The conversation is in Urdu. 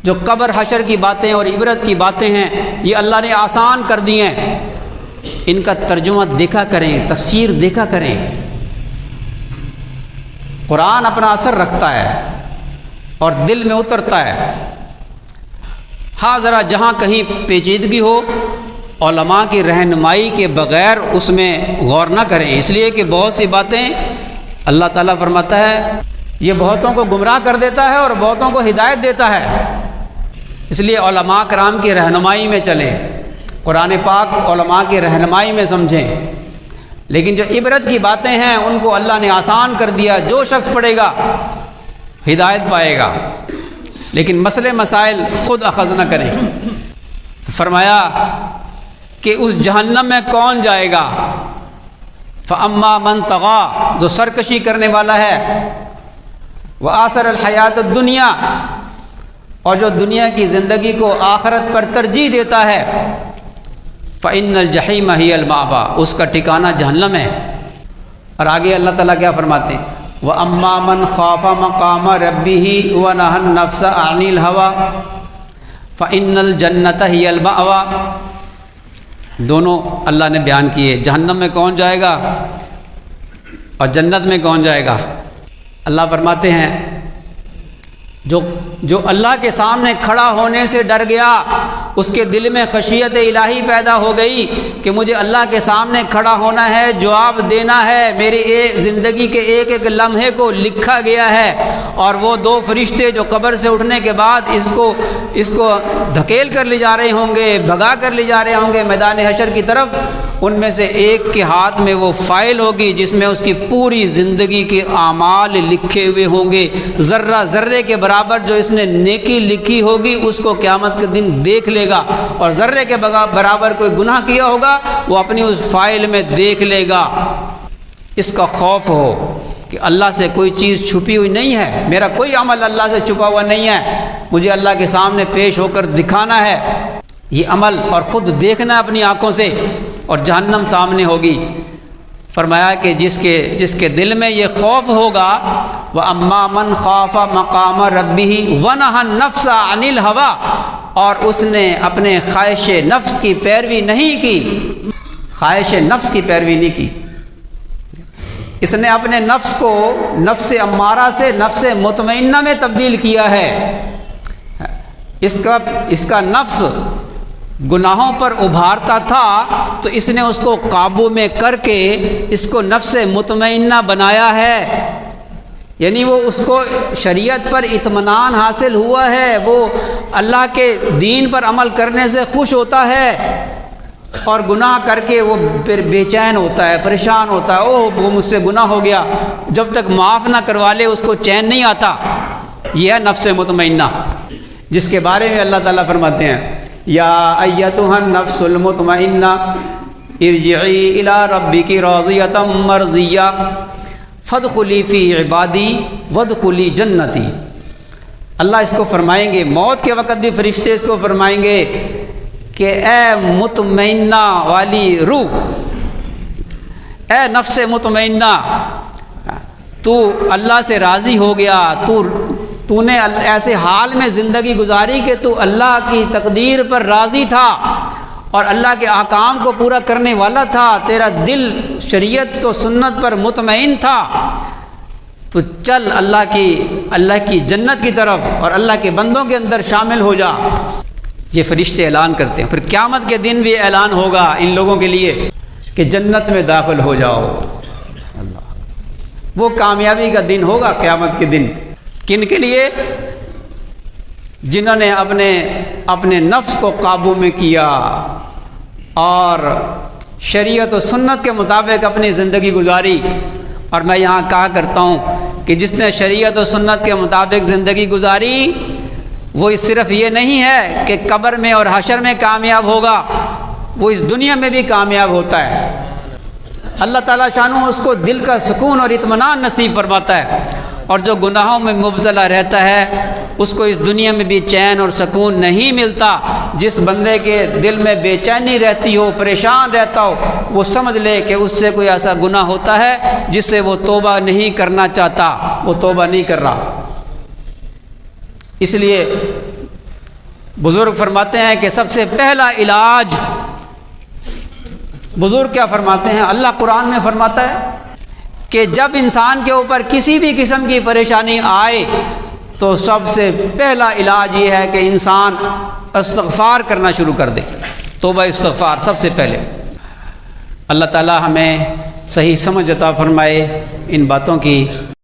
جو قبر حشر کی باتیں اور عبرت کی باتیں ہیں یہ اللہ نے آسان کر دی ہیں، ان کا ترجمہ دیکھا کریں، تفسیر دیکھا کریں۔ قرآن اپنا اثر رکھتا ہے اور دل میں اترتا ہے۔ ہاں ذرا جہاں کہیں پیچیدگی ہو علماء کی رہنمائی کے بغیر اس میں غور نہ کریں، اس لیے کہ بہت سی باتیں اللہ تعالیٰ فرماتا ہے یہ بہتوں کو گمراہ کر دیتا ہے اور بہتوں کو ہدایت دیتا ہے، اس لیے علماء کرام کی رہنمائی میں چلیں، قرآن پاک علماء کی رہنمائی میں سمجھیں۔ لیکن جو عبرت کی باتیں ہیں ان کو اللہ نے آسان کر دیا، جو شخص پڑھے گا ہدایت پائے گا، لیکن مسئلے مسائل خود اخذ نہ کریں۔ فرمایا کہ اس جہنم میں کون جائے گا؟ فَأَمَّا مَنْ طَغَىٰ، جو سرکشی کرنے والا ہے، وَآثَرَ الْحَيَاةَ الدُّنْيَا، اور جو دنیا کی زندگی کو آخرت پر ترجیح دیتا ہے، فَإِنَّ الْجَحِيمَ هِيَ الْمَأْوَىٰ، اس کا ٹھکانہ جہنم ہے۔ اور آگے اللہ تعالیٰ کیا فرماتے ہیں؟ وَأَمَّا مَنْ خَافَ مَقَامَ رَبِّهِ وَنَهَى النَّفْسَ عَنِ الْهَوَىٰ فَإِنَّ الْجَنَّةَ هِيَ الْمَأْوَىٰ۔ دونوں اللہ نے بیان کیے، جہنم میں کون جائے گا اور جنت میں کون جائے گا۔ اللہ فرماتے ہیں جو اللہ کے سامنے کھڑا ہونے سے ڈر گیا، اس کے دل میں خشیت الہی پیدا ہو گئی کہ مجھے اللہ کے سامنے کھڑا ہونا ہے، جواب دینا ہے، میری زندگی کے ایک ایک لمحے کو لکھا گیا ہے، اور وہ دو فرشتے جو قبر سے اٹھنے کے بعد اس کو دھکیل کر لے جا رہے ہوں گے، بھگا کر لے جا رہے ہوں گے میدان حشر کی طرف، ان میں سے ایک کے ہاتھ میں وہ فائل ہوگی جس میں اس کی پوری زندگی کے اعمال لکھے ہوئے ہوں گے، ذرہ ذرے کے برابر جو اس نے نیکی لکھی ہوگی اس کو قیامت کے دن دیکھ لے گا، اور ذرے کے برابر کوئی گناہ کیا ہوگا وہ اپنی اس فائل میں دیکھ لے گا۔ اس کا خوف ہو کہ اللہ سے کوئی چیز چھپی ہوئی نہیں ہے، میرا کوئی عمل اللہ سے چھپا ہوا نہیں ہے، مجھے اللہ کے سامنے پیش ہو کر دکھانا ہے، یہ عمل اور خود دیکھنا ہے اپنی آنکھوں سے، اور جہنم سامنے ہوگی۔ فرمایا کہ جس کے دل میں یہ خوف ہوگا، وَأَمَّا مَنْ خَافَ مَقَامَ رَبِّهِ وَنَهَى النَّفْسَ عَنِ الْهَوَىٰ، اور اس نے اپنے خواہش نفس کی پیروی نہیں کی، خواہش نفس کی پیروی نہیں کی، اس نے اپنے نفس کو نفس امارہ سے نفس مطمئنہ میں تبدیل کیا ہے۔ اس کا نفس گناہوں پر ابھارتا تھا تو اس نے اس کو قابو میں کر کے اس کو نفس مطمئنہ بنایا ہے، یعنی وہ اس کو شریعت پر اطمینان حاصل ہوا ہے، وہ اللہ کے دین پر عمل کرنے سے خوش ہوتا ہے، اور گناہ کر کے وہ پھر بے چین ہوتا ہے، پریشان ہوتا ہے، وہ مجھ سے گناہ ہو گیا، جب تک معاف نہ کروا لے اس کو چین نہیں آتا۔ یہ ہے نفس مطمئنہ، جس کے بارے میں اللہ تعالیٰ فرماتے ہیں یا ایتھا النفس المطمئنہ ارجعی الی ربک راضیۃ مرضیہ فادخلی فی عبادی وادخلی جنتی۔ اللہ اس کو فرمائیں گے، موت کے وقت بھی فرشتے اس کو فرمائیں گے کہ اے مطمئنہ والی روح، اے نفس مطمئنہ، تو اللہ سے راضی ہو گیا، تو نے ایسے حال میں زندگی گزاری کہ تو اللہ کی تقدیر پر راضی تھا اور اللہ کے احکام کو پورا کرنے والا تھا، تیرا دل شریعت و سنت پر مطمئن تھا، تو چل اللہ کی جنت کی طرف اور اللہ کے بندوں کے اندر شامل ہو جا۔ یہ فرشتے اعلان کرتے ہیں، پھر قیامت کے دن بھی اعلان ہوگا ان لوگوں کے لیے کہ جنت میں داخل ہو جاؤ۔ وہ کامیابی کا دن ہوگا قیامت کے دن، کن کے لیے؟ جنہوں نے اپنے نفس کو قابو میں کیا اور شریعت و سنت کے مطابق اپنی زندگی گزاری۔ اور میں یہاں کہا کرتا ہوں کہ جس نے شریعت و سنت کے مطابق زندگی گزاری وہ صرف یہ نہیں ہے کہ قبر میں اور حشر میں کامیاب ہوگا، وہ اس دنیا میں بھی کامیاب ہوتا ہے۔ اللہ تعالیٰ شانہ اس کو دل کا سکون اور اطمینان نصیب فرماتا ہے، اور جو گناہوں میں مبتلا رہتا ہے اس کو اس دنیا میں بھی چین اور سکون نہیں ملتا۔ جس بندے کے دل میں بے چینی رہتی ہو، پریشان رہتا ہو، وہ سمجھ لے کہ اس سے کوئی ایسا گناہ ہوتا ہے جس سے وہ توبہ نہیں کرنا چاہتا، وہ توبہ نہیں کر رہا۔ اس لیے بزرگ فرماتے ہیں کہ سب سے پہلا علاج، بزرگ کیا فرماتے ہیں، اللہ قرآن میں فرماتا ہے کہ جب انسان کے اوپر کسی بھی قسم کی پریشانی آئے تو سب سے پہلا علاج یہ ہے کہ انسان استغفار کرنا شروع کر دے، توبہ استغفار سب سے پہلے۔ اللہ تعالی ہمیں صحیح سمجھ عطا فرمائے ان باتوں کی۔